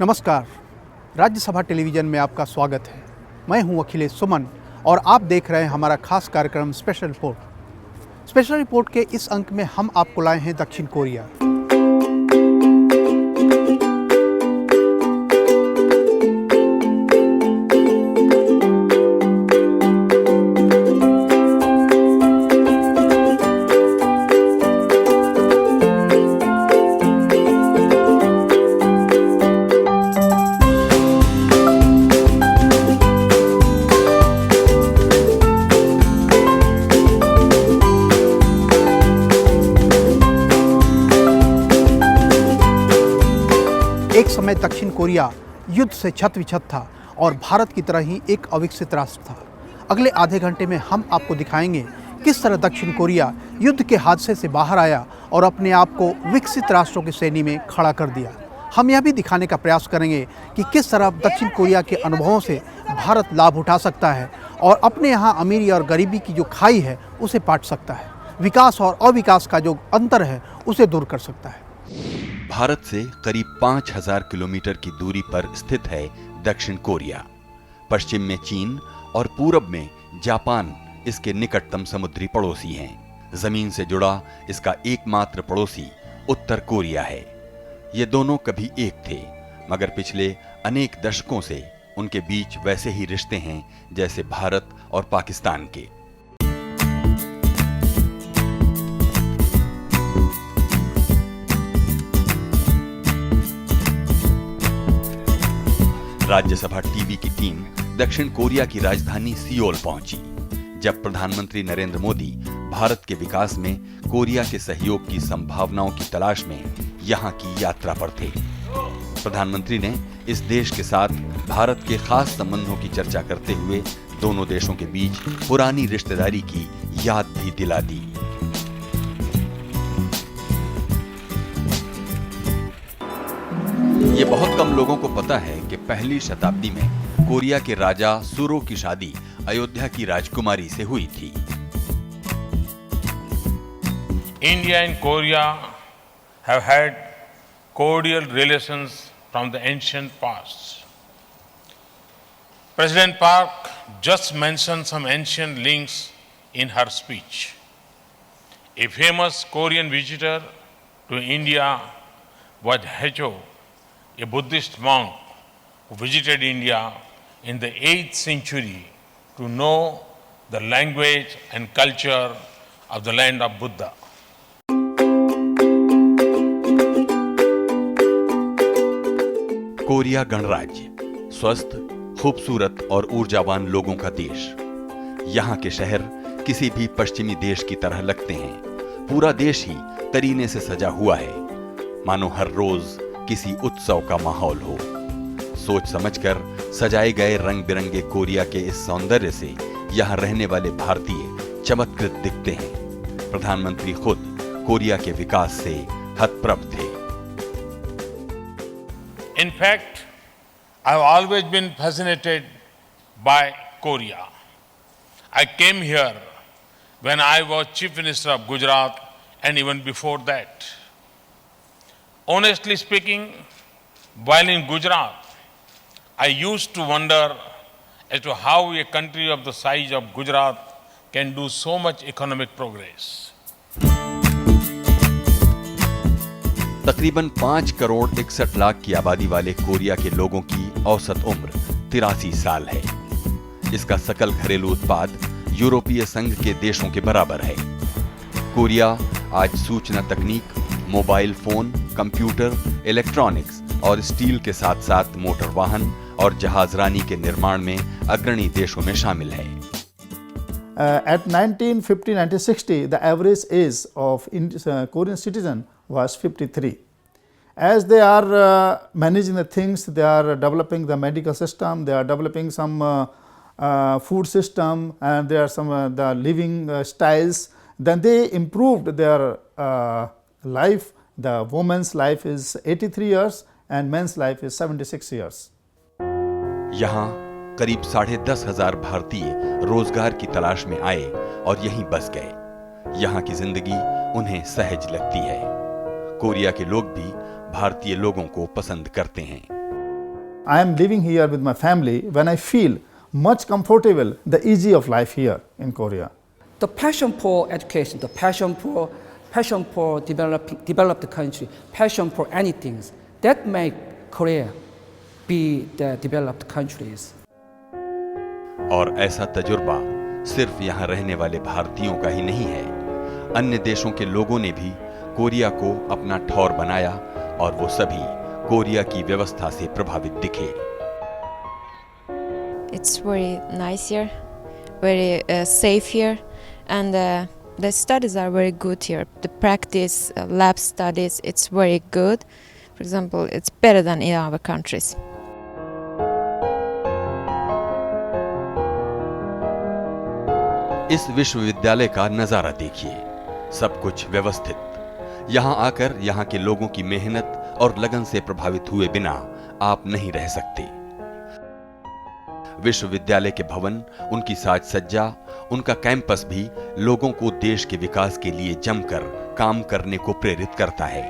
नमस्कार, राज्यसभा टेलीविज़न में आपका स्वागत है। मैं हूं अखिलेश सुमन और आप देख रहे हैं हमारा खास कार्यक्रम स्पेशल रिपोर्ट। स्पेशल रिपोर्ट के इस अंक में हम आपको लाए हैं दक्षिण कोरिया। एक समय दक्षिण कोरिया युद्ध से छत-विछत था और भारत की तरह ही एक अविकसित राष्ट्र था। अगले आधे घंटे में हम आपको दिखाएंगे किस तरह दक्षिण कोरिया युद्ध के हादसे से बाहर आया और अपने आप को विकसित राष्ट्रों की श्रेणी में खड़ा कर दिया। हम यह भी दिखाने का प्रयास करेंगे कि किस तरह दक्षिण कोरिया के अनुभवों से भारत लाभ उठा सकता है और अपने यहाँ अमीरी और गरीबी की जो खाई है उसे पाट सकता है। विकास और अविकास का जो अंतर है उसे दूर कर सकता है। भारत से करीब 5000 किलोमीटर की दूरी पर स्थित है दक्षिण कोरिया। पश्चिम में चीन और पूरब में जापान इसके निकटतम समुद्री पड़ोसी हैं। जमीन से जुड़ा इसका एकमात्र पड़ोसी उत्तर कोरिया है। ये दोनों कभी एक थे, मगर पिछले अनेक दशकों से उनके बीच वैसे ही रिश्ते हैं जैसे भारत और पाकिस्तान के। राज्यसभा टीवी की टीम दक्षिण कोरिया की राजधानी सियोल पहुंची जब प्रधानमंत्री नरेंद्र मोदी भारत के विकास में कोरिया के सहयोग की संभावनाओं की तलाश में यहां की यात्रा पर थे। प्रधानमंत्री ने इस देश के साथ भारत के खास संबंधों की चर्चा करते हुए दोनों देशों के बीच पुरानी रिश्तेदारी की याद भी दिला दी। ये बहुत कम लोगों को पता है कि पहली शताब्दी में कोरिया के राजा सुरो की शादी अयोध्या की राजकुमारी से हुई थी। India and Korea have had cordial relations from the ancient past. President Park just mentioned some ancient links in her speech. A famous Korean visitor to India was Haejo, a Buddhist monk who visited India in the 8th century to know the language and culture of the land of Buddha. Korea गणराज्य, स्वस्थ, खूबसूरत और ऊर्जावान लोगों का देश। यहाँ के शहर किसी भी पश्चिमी देश की तरह लगते हैं। पूरा देश ही करीने से सजा हुआ है, मानो हर रोज किसी उत्सव का माहौल हो। सोच समझकर सजाए गए रंग बिरंगे कोरिया के इस सौंदर्य से यहाँ रहने वाले भारतीय चमत्कृत दिखते हैं। प्रधानमंत्री खुद कोरिया के विकास से हतप्रभ थे। In fact, I've always been fascinated by Korea. I came here when I was Chief Minister of Gujarat and even before that. Honestly speaking, while in Gujarat, I used to wonder as to how a country of the size of Gujarat can do so much economic progress. तकरीबन 5 करोड़ 61 लाख की आबादी वाले Korea के लोगों की औसत उम्र 83 साल है। इसका सकल घरेलू उत्पाद यूरोपीय संघ के देशों के बराबर है। कोरिया आज सूचना तकनीक, मोबाइल फोन, कंप्यूटर, इलेक्ट्रॉनिक्स और स्टील के साथ साथ मोटर वाहन और जहाजरानी के निर्माण में अग्रणी देशों में शामिल है। At 1950-1960, the average age of Korean citizen was 53. As they are managing the things, they are developing the medical system, they are developing some food system, and there are some the living styles. Then they improved their life. The woman's life is 83 years and men's life is 76 years. यहाँ करीब 10,500 भारतीय रोजगार की तलाश में आए और यहीं बस गए। यहाँ की जिंदगी उन्हें सहज लगती है। कोरिया के लोग भी भारतीय लोगों को पसंद करते हैं। I am living here with my family when I feel much comfortable, the easy of life here in Korea. The passion for education, the passion for developed country, passion for anything, that make Korea be the developed countries. और ऐसा तजुर्बा सिर्फ यहाँ रहने वाले भारतीयों का ही नहीं है, अन्य देशों के लोगों ने भी कोरिया को अपना ठौर बनाया और वो सभी कोरिया की व्यवस्था से प्रभावित दिखे। It's very nice here, very safe here, and the studies are very good here. The practice, lab studies, it's very good. For example, it's better than in our countries. इस विश्वविद्यालय का नजारा देखिए, सब कुछ व्यवस्थित। यहाँ आकर यहाँ के लोगों की मेहनत और लगन से प्रभावित हुए बिना आप नहीं रह सकते। विश्वविद्यालय के भवन, उनकी साज सज्जा, उनका कैंपस भी लोगों को देश के विकास के लिए जमकर काम करने को प्रेरित करता है।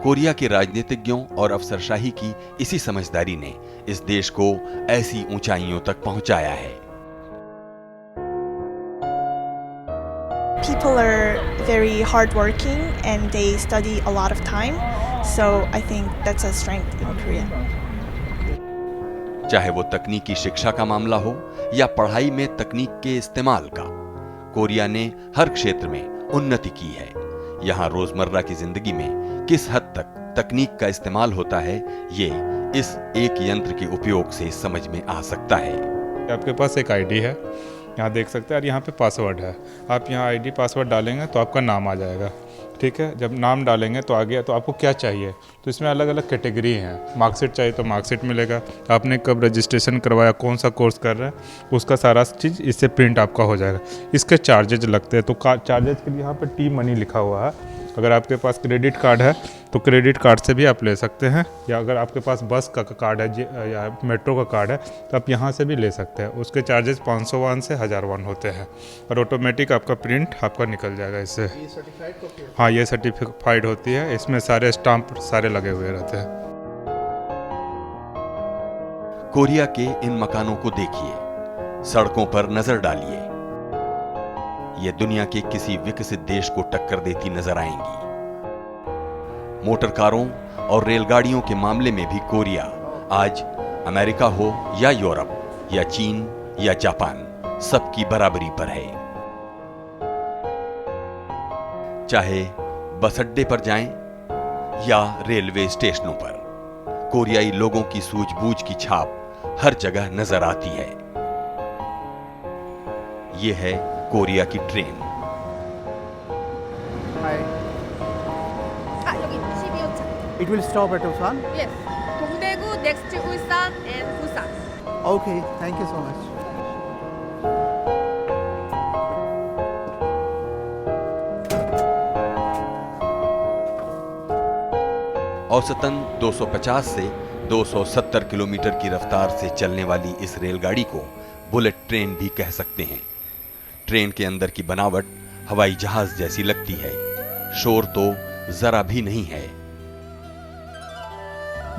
कोरिया के राजनीतिज्ञों और अफसरशाही की इसी समझदारी ने इस देश को ऐसी ऊंचाइयों तक पहुंचाया है। People are very hardworking and they study a lot of time, so I think that's a strength in Korea. चाहे वो तकनीकी शिक्षा का मामला हो या पढ़ाई में तकनीक के इस्तेमाल का, कोरिया ने हर क्षेत्र में उन्नति की है। यहाँ रोजमर्रा की जिंदगी में किस हद तक तकनीक का इस्तेमाल होता है, ये इस एक यंत्र के उपयोग से समझ में आ सकता है। आपके पास एक आईडी है, यहाँ देख सकते हैं, और यहाँ पे पासवर्ड है। आप यहाँ आईडी पासवर्ड डालेंगे तो आपका नाम आ जाएगा, ठीक है। जब नाम डालेंगे तो आ गया, तो आपको क्या चाहिए, तो इसमें अलग अलग कैटेगरी हैं। मार्कशीट चाहिए तो मार्कशीट मिलेगा, आपने कब रजिस्ट्रेशन करवाया, कौन सा कोर्स कर रहे हैं, उसका सारा चीज़ इससे प्रिंट आपका हो जाएगा। इसके चार्जेज लगते हैं, तो चार्जेज के लिए यहाँ पर टी मनी लिखा हुआ है। अगर आपके पास क्रेडिट कार्ड है तो क्रेडिट कार्ड से भी आप ले सकते हैं, या अगर आपके पास बस का कार्ड है या मेट्रो का कार्ड है तो आप यहाँ से भी ले सकते हैं। उसके चार्जेस 500 वॉन से 1000 वॉन होते हैं, और ऑटोमेटिक आपका प्रिंट आपका निकल जाएगा इससे। हाँ, ये सर्टिफाइड होती है, इसमें सारे स्टाम्प सारे लगे हुए रहते हैं। कोरिया के इन मकानों को देखिए, सड़कों पर नजर डालिए, ये दुनिया के किसी विकसित देश को टक्कर देती नजर आएंगी। मोटर कारों और रेलगाड़ियों के मामले में भी कोरिया आज अमेरिका हो या यूरोप या चीन या जापान, सबकी बराबरी पर है। चाहे बस अड्डे पर जाएं या रेलवे स्टेशनों पर, कोरियाई लोगों की सूझबूझ की छाप हर जगह नजर आती है। यह है कोरिया की train. 여기 12호차. It will stop at Ulsan? Yes. 동대구, next 울산 and 부산. Okay, thank you so much. औसतन 250 से 270 किलोमीटर की रफ्तार से चलने वाली इस रेलगाड़ी को बुलेट ट्रेन भी कह सकते हैं। ट्रेन के अंदर की बनावट हवाई जहाज जैसी लगती है, शोर तो जरा भी नहीं है।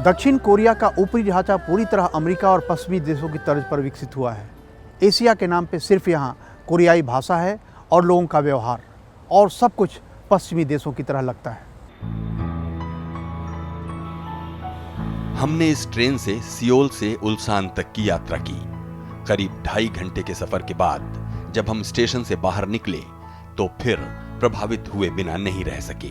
दक्षिण कोरिया का ऊपरी ढांचा पूरी तरह अमेरिका और पश्चिमी देशों की तर्ज पर विकसित हुआ है। एशिया के नाम पे सिर्फ यहाँ कोरियाई भाषा है और लोगों का व्यवहार, और सब कुछ पश्चिमी देशों की तरह लगता है। हमने इस ट्रेन से सियोल से उल्सान तक की यात्रा की। करीब 2.5 घंटे के सफर के बाद जब हम स्टेशन से बाहर निकले तो फिर प्रभावित हुए बिना नहीं रह सके।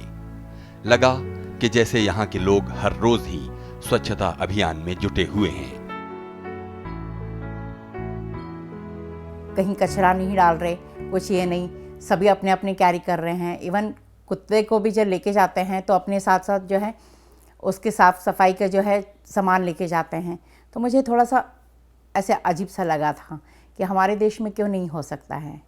लगा कि जैसे यहाँ के लोग हर रोज ही स्वच्छता अभियान में जुटे हुए हैं। कहीं कचरा नहीं डाल रहे, कुछ ये नहीं, सभी अपने अपने कैरी कर रहे हैं। इवन कुत्ते को भी जब लेके जाते हैं तो अपने साथ साथ जो है उसके साफ सफाई का जो है सामान लेके जाते हैं। तो मुझे थोड़ा सा ऐसे अजीब सा लगा था कि हमारे देश में क्यों नहीं हो सकता है।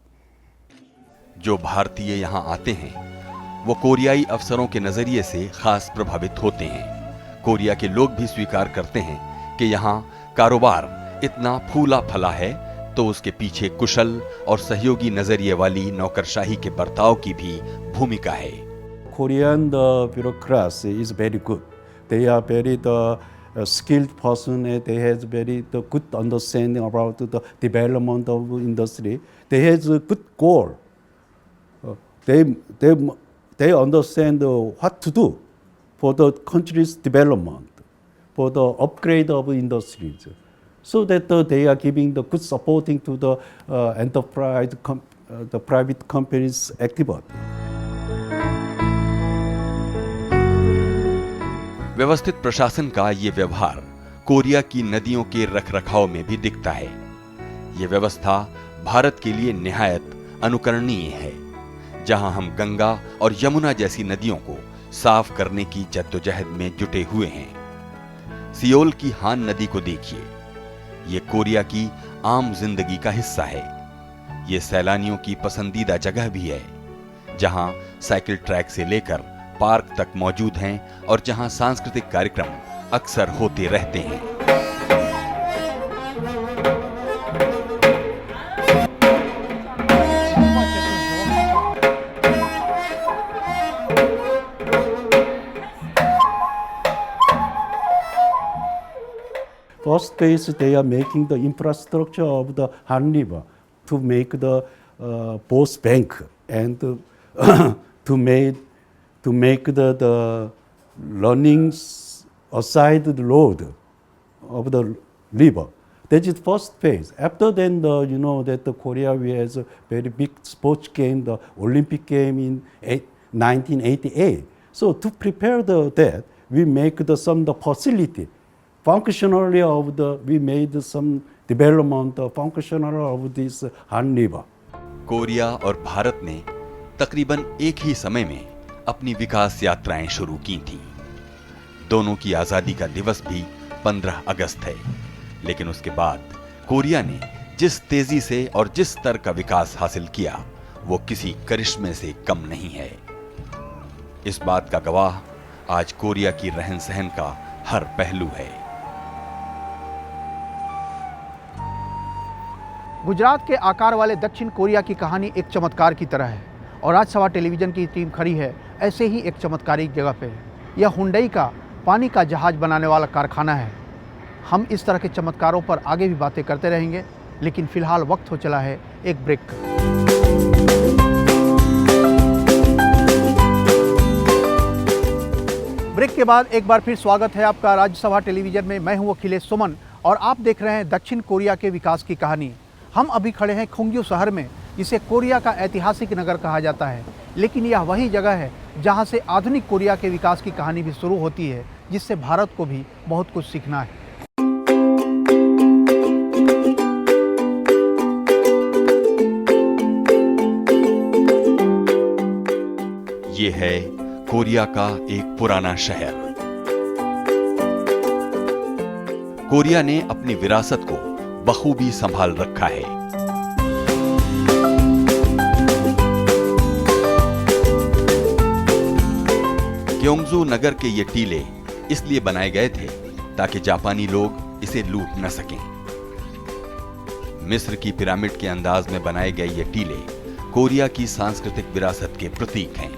जो भारतीय यहाँ आते हैं वो कोरियाई अफसरों के नजरिए से खास प्रभावित होते हैं। कोरिया के लोग भी स्वीकार करते हैं कि यहाँ कारोबार इतना फूला फला है तो उसके पीछे कुशल और सहयोगी नजरिए वाली नौकरशाही के बर्ताव की भी भूमिका है। Korean bureaucracy is very good. They are very skilled person, and they has very good understanding about the development of industry. They has a good goal. They understand what to do for the country's development, for the upgrade of industries, so that they are giving the good supporting to the enterprise, the private companies' activity. व्यवस्थित प्रशासन का ये व्यवहार Korea की नदियों के रखरखाव में भी दिखता है। ये व्यवस्था भारत के लिए निहायत अनुकरणीय है, जहां हम गंगा और यमुना जैसी नदियों को साफ करने की जद्दोजहद में जुटे हुए हैं। सियोल की हान नदी को देखिए, ये कोरिया की आम जिंदगी का हिस्सा है। ये सैलानियों की पसंदीदा जगह भी है, जहां साइकिल ट्रैक से लेकर पार्क तक मौजूद हैं और जहां सांस्कृतिक कार्यक्रम अक्सर होते रहते हैं। First phase, they are making the infrastructure of the Han River to make the both bank and to make the running aside the road of the river. That is first phase. After then, you know that the Korea has a very big sports game, the Olympic game in 1988. So to prepare that, we make some facility. Functionally we made some development functional of this Han River. Korea और भारत ने तकरीबन एक ही समय में अपनी विकास यात्राएं शुरू की थीं। दोनों की आजादी का दिवस भी 15 अगस्त है, लेकिन उसके बाद कोरिया ने जिस तेजी से और जिस स्तर का विकास हासिल किया, वो किसी करिश्मे से कम नहीं है। इस बात का गवाह आज कोरिया की रहन सहन का हर पहलू है। गुजरात के आकार वाले दक्षिण कोरिया की कहानी एक चमत्कार की तरह है और राजसभा टेलीविजन की टीम खड़ी है ऐसे ही एक चमत्कारिक जगह पे। यह हुंडई का पानी का जहाज बनाने वाला कारखाना है। हम इस तरह के चमत्कारों पर आगे भी बातें करते रहेंगे, लेकिन फिलहाल वक्त हो चला है एक ब्रेक का। ब्रेक के बाद एक बार फिर स्वागत है आपका राज्यसभा टेलीविजन में। मैं हूं अखिलेश सुमन और आप देख रहे हैं दक्षिण कोरिया के विकास की कहानी। हम अभी खड़े हैं खुंग्यू शहर में, जिसे कोरिया का ऐतिहासिक नगर कहा जाता है, लेकिन यह वही जगह है जहां से आधुनिक कोरिया के विकास की कहानी भी शुरू होती है, जिससे भारत को भी बहुत कुछ सीखना है। ये है कोरिया का एक पुराना शहर। कोरिया ने अपनी विरासत को बखूबी संभाल रखा है। क्योंगजू नगर के ये टीले इसलिए बनाए गए थे ताकि जापानी लोग इसे लूट न सकें। मिस्र की पिरामिड के अंदाज में बनाए गए ये टीले कोरिया की सांस्कृतिक विरासत के प्रतीक हैं।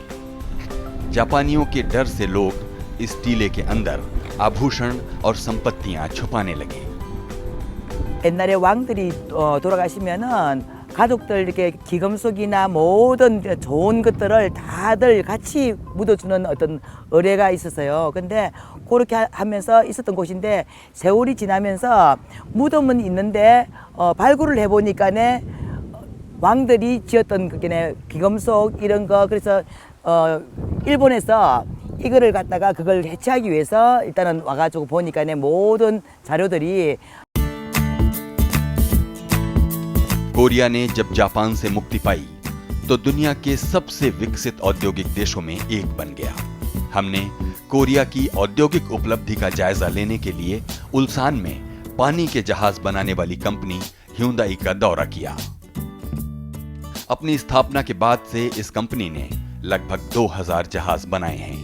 जापानियों के डर से लोग इस टीले के अंदर आभूषण और संपत्तियां छुपाने लगे। 옛날에 왕들이 돌아가시면은 가족들 이렇게 기금속이나 모든 좋은 것들을 다들 같이 묻어주는 어떤 의례가 있었어요. 근데 그렇게 하면서 있었던 곳인데 세월이 지나면서 무덤은 있는데 발굴을 해보니까네 왕들이 지었던 그게 기금속 이런 거 그래서 일본에서 이거를 갖다가 그걸 해체하기 위해서 일단은 와가지고 보니까네 모든 자료들이 कोरिया ने जब जापान से मुक्ति पाई तो दुनिया के सबसे विकसित औद्योगिक देशों में एक बन गया। हमने कोरिया की औद्योगिक उपलब्धि का जायजा लेने के लिए उल्सान में पानी के जहाज बनाने वाली कंपनी ह्यूंदाई का दौरा किया। अपनी स्थापना के बाद से इस कंपनी ने लगभग 2000 जहाज बनाए हैं।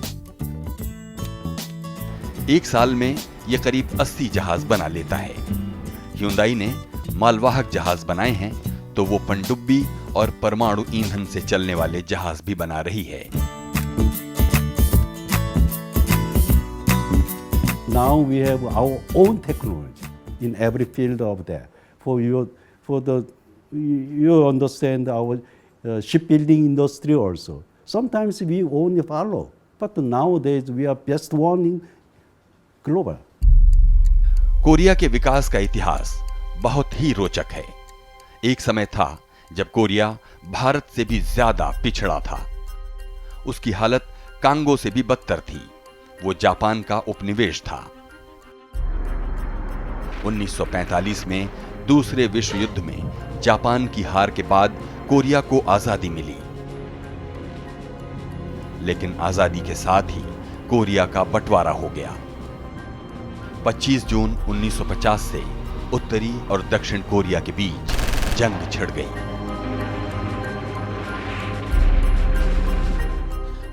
एक साल में यह करीब 80 जहाज बना लेता है। ह्यूंदाई ने मालवाहक जहाज बनाए हैं तो वो पनडुब्बी और परमाणु ईंधन से चलने वाले जहाज भी बना रही है। now we have our own technology in every field of that. You understand our shipbuilding industry also. Sometimes we only follow, but nowadays we are best one in global. Korea के विकास का इतिहास बहुत ही रोचक है। एक समय था जब कोरिया भारत से भी ज्यादा पिछड़ा था। उसकी हालत कांगो से भी बदतर थी। वो जापान का उपनिवेश था। 1945 में दूसरे विश्व युद्ध में जापान की हार के बाद कोरिया को आजादी मिली, लेकिन आजादी के साथ ही कोरिया का बंटवारा हो गया। 25 जून 1950 से उत्तरी और दक्षिण कोरिया के बीच जंग छिड़ गई।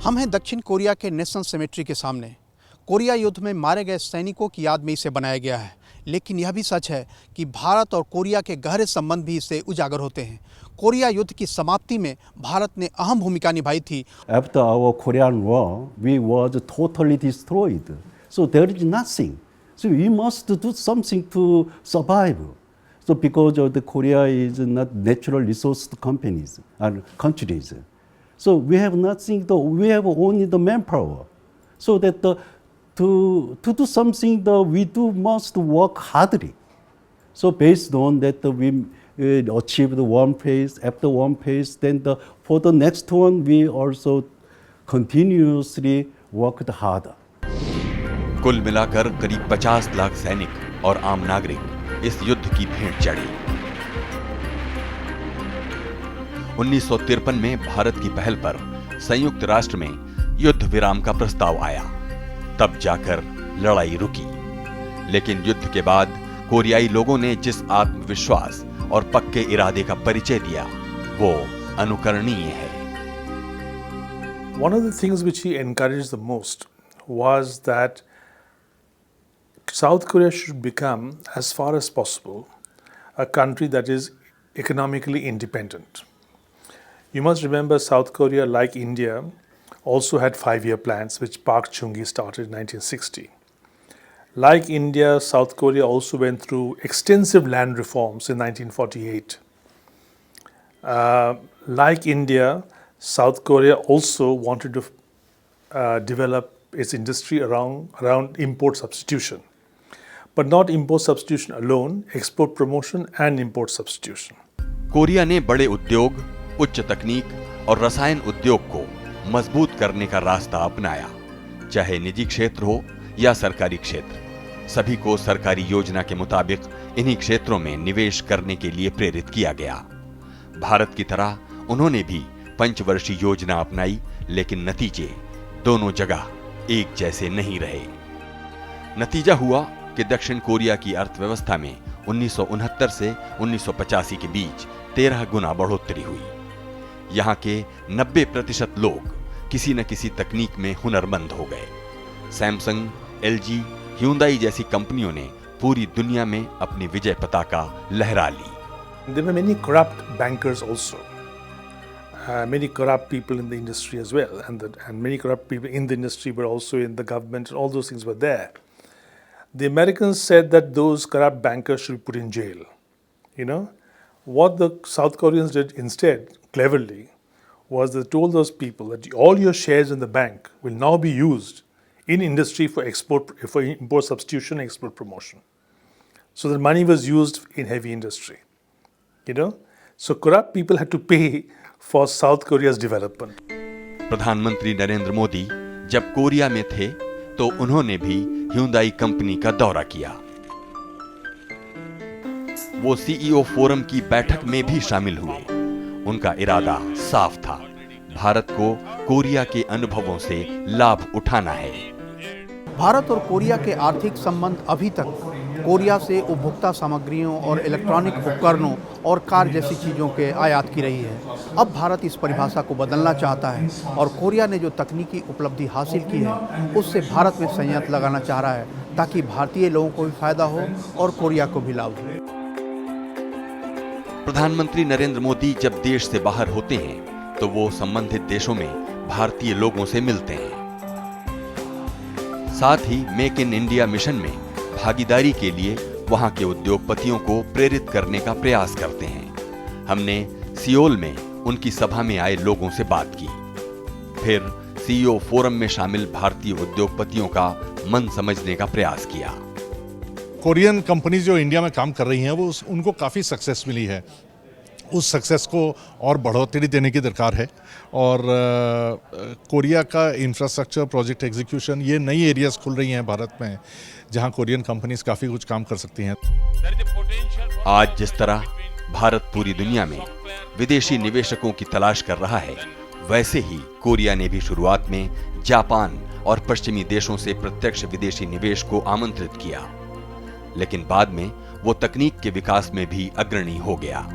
हम हैं दक्षिण कोरिया के नेशनल सेमेट्री के सामने। कोरिया युद्ध में मारे गए सैनिकों की याद में इसे बनाया गया है, लेकिन यह भी सच है कि भारत और कोरिया के गहरे संबंध भी इससे उजागर होते हैं। कोरिया युद्ध की समाप्ति में भारत ने अहम भूमिका निभाई थी। After our Korean War, we was totally destroyed. So there is nothing. So we must do something to survive. So because of the Korea is not natural resource companies and countries. So we have nothing, we have only the manpower. So that to do something we must work hardly. So based on that we achieved one phase, after one phase, then for the next one we also continuously worked harder. कुल मिलाकर करीब 50 लाख सैनिक और आम नागरिक इस युद्ध की भेंट चढ़े। 1953 में भारत की पहल पर संयुक्त राष्ट्र में युद्ध विराम का प्रस्ताव आया, तब जाकर लड़ाई रुकी। लेकिन युद्ध के बाद कोरियाई लोगों ने जिस आत्मविश्वास और पक्के इरादे का परिचय दिया, वो अनुकरणीय है। One of the things which he encouraged the most was that South Korea should become, as far as possible, a country that is economically independent. You must remember South Korea, like India, also had 5-year plans which Park Chung-hee started in 1960. Like India, South Korea also went through extensive land reforms in 1948. Like India, South Korea also wanted to develop its industry around import substitution. But not import substitution alone, export promotion and import substitution. Korea ने बड़े उद्योग, उच्च तकनीक और रसायन उद्योग को मजबूत करने का रास्ता अपनाया। चाहे निजी क्षेत्र हो या सरकारी क्षेत्र, सभी को सरकारी योजना के मुताबिक इन्हीं क्षेत्रों में निवेश करने के लिए प्रेरित किया गया। भारत की तरह उन्होंने भी पंचवर्षीय योजना अपनाई, लेकिन नतीजे दोनों जगह एक जैसे नहीं रहे। नतीजा हुआ कि दक्षिण कोरिया की अर्थव्यवस्था में 1969 से 1985 के बीच 13 गुना बढ़ोतरी हुई। यहाँ के 90% लोग किसी न किसी तकनीक में हुनरमंद हो गए। सैमसंग, एलजी, ह्यूंदाई जैसी कंपनियों ने पूरी दुनिया में अपनी विजय पताका लहरा ली। There were many corrupt bankers also, many corrupt people in the industry as well, and many corrupt people in the industry were also in the government, and all those things were there. The Americans said that those corrupt bankers should be put in jail. You know, what the South Koreans did instead, cleverly, was they told those people that all your shares in the bank will now be used in industry for import substitution, export promotion. So the money was used in heavy industry. You know, so corrupt people had to pay for South Korea's development. प्रधानमंत्री नरेंद्र मोदी जब Korea में थे तो उन्होंने भी ह्यूंदाई company का दौरा किया। वो सीईओ फोरम की बैठक में भी शामिल हुए। उनका इरादा साफ था, भारत को कोरिया के अनुभवों से लाभ उठाना है। भारत और कोरिया के आर्थिक संबंध अभी तक कोरिया से उपभोक्ता सामग्रियों और इलेक्ट्रॉनिक उपकरणों और कार जैसी चीज़ों के आयात की रही है। अब भारत इस परिभाषा को बदलना चाहता है और कोरिया ने जो तकनीकी उपलब्धि हासिल की है उससे भारत में संयंत्र लगाना चाह रहा है, ताकि भारतीय लोगों को भी फायदा हो और कोरिया को भी लाभ हो। प्रधानमंत्री नरेंद्र मोदी जब देश से बाहर होते हैं तो वो संबंधित देशों में भारतीय लोगों से मिलते हैं। साथ ही मेक इन इंडिया मिशन में भागीदारी के लिए वहां के उद्योगपतियों को प्रेरित करने का प्रयास करते हैं। हमने सियोल में उनकी सभा में आए लोगों से बात की। फिर सीईओ फोरम में शामिल भारतीय उद्योगपतियों का मन समझने का प्रयास किया। कोरियन कंपनीज जो इंडिया में काम कर रही हैं वो उनको काफ़ी सक्सेस मिली है। उस सक्सेस को और बढ़ोतरी देने की दरकार है और कोरिया का इंफ्रास्ट्रक्चर प्रोजेक्ट एग्जीक्यूशन ये नई एरियाज खुल रही हैं भारत में जहां कोरियन कंपनीज काफ़ी कुछ काम कर सकती हैं। आज जिस तरह भारत पूरी दुनिया में विदेशी निवेशकों की तलाश कर रहा है, वैसे ही कोरिया ने भी शुरुआत में जापान और पश्चिमी देशों से प्रत्यक्ष विदेशी निवेश को आमंत्रित किया, लेकिन बाद में वो तकनीक के विकास में भी अग्रणी हो गया।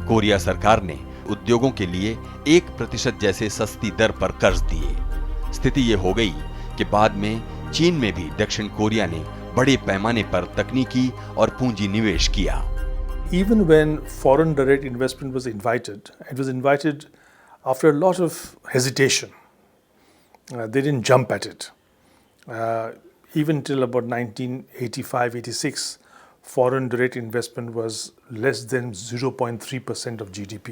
कोरिया सरकार ने उद्योगों के लिए 1% जैसे सस्ती दर पर कर्ज दिए। स्थिति ये हो गई कि बाद में चीन में भी दक्षिण कोरिया ने बड़े पैमाने पर तकनीकी और पूंजी निवेश किया। Even when foreign direct investment was invited, it was invited after a lot of hesitation. They didn't jump at it. Even till about 1985-86, foreign direct investment was less than 0.3% of GDP.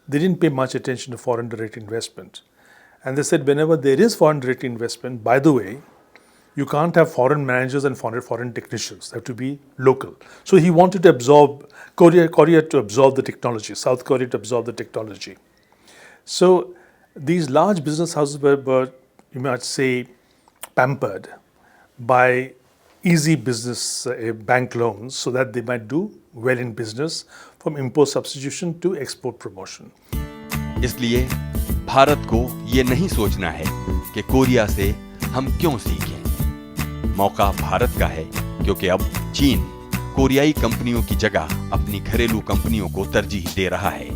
They didn't pay much attention to foreign direct investment. And they said whenever there is foreign direct investment, by the way, you can't have foreign managers and foreign technicians. They have to be local. So he wanted to absorb, Korea to absorb the technology, South Korea to absorb the technology. So these large business houses were, you might say, pampered by easy business bank loans so that they might do well in business, from import substitution to export promotion. इसलिए भारत को ये नहीं सोचना है कि Korea से हम क्यों सीखें। मौका भारत का है क्योंकि अब चीन कोरियाई कंपनियों की जगह अपनी घरेलू कंपनियों को तरजीह दे रहा है।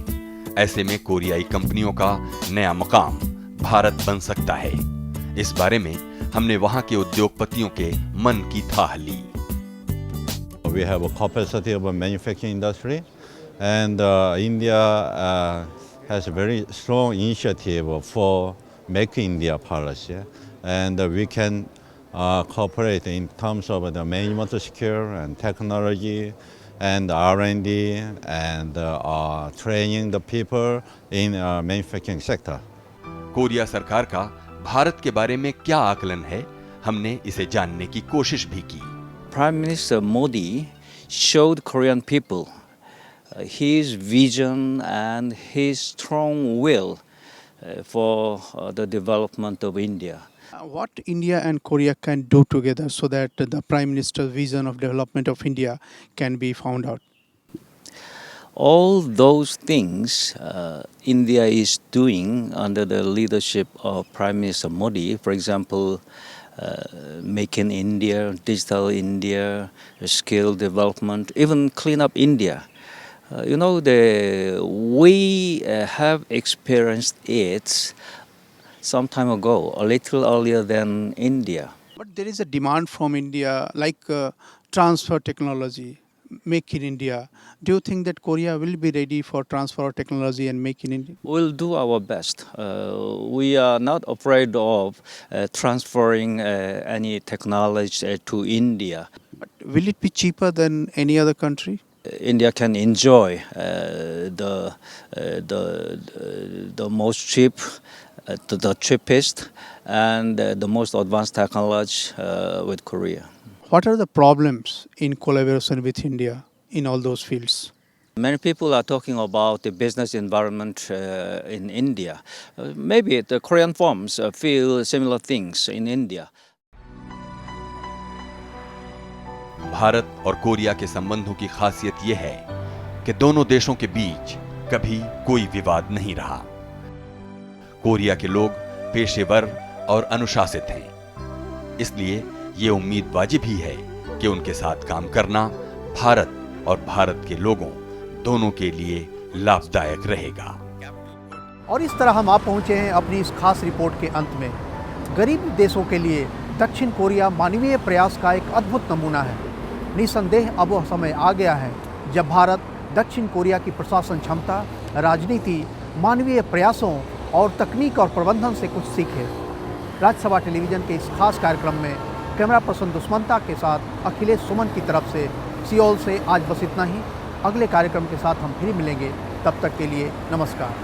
ऐसे में कोरियाई कंपनियों का नया मकाम भारत बन सकता है। इस बारे में हमने वहां के उद्योगपतियों के मन की थाह ली। We have a capacity of a manufacturing industry, and India has a very strong initiative for Make in India policy, and we can cooperate in terms of the management skill and technology and R&D and training the people in manufacturing sector. Korea सरकार का भारत के बारे में क्या आकलन है, हमने इसे जानने की कोशिश भी की। Prime Minister Modi showed Korean people his vision and his strong will for the development of India. What India and Korea can do together so that the Prime Minister's vision of development of India can be found out? All those things India is doing under the leadership of Prime Minister Modi, for example, Make in India, Digital India, skill development, even Clean Up India. We have experienced it some time ago, a little earlier than India. But there is a demand from India, like transfer technology, Make in India. Do you think that Korea will be ready for transfer of technology and Make in India? We'll do our best. We are not afraid of transferring any technology to India. But will it be cheaper than any other country? India can enjoy the most cheap, the cheapest, and the most advanced technology with Korea. What are the problems in collaboration with India in all those fields? Many people are talking about the business environment in India. Maybe the Korean firms feel similar things in India. Bharat और Korea के संबंधों की खासियत यह है कि दोनों देशों के बीच कभी कोई विवाद नहीं रहा। कोरिया के लोग पेशेवर और अनुशासित हैं, इसलिए ये उम्मीद वाजिब ही है कि उनके साथ काम करना भारत और भारत के लोगों दोनों के लिए लाभदायक रहेगा। और इस तरह हम आप पहुंचे हैं अपनी इस खास रिपोर्ट के अंत में। गरीब देशों के लिए दक्षिण कोरिया मानवीय प्रयास का एक अद्भुत नमूना है। निसंदेह अब वह समय आ गया है जब भारत दक्षिण कोरिया की प्रशासन क्षमता, राजनीति, मानवीय प्रयासों और तकनीक और प्रबंधन से कुछ सीखे। राज्यसभा टेलीविज़न के इस खास कार्यक्रम में कैमरा पर्सन दुष्मंता के साथ अखिलेश सुमन की तरफ से सियोल से आज बस इतना ही। अगले कार्यक्रम के साथ हम फिर मिलेंगे, तब तक के लिए नमस्कार।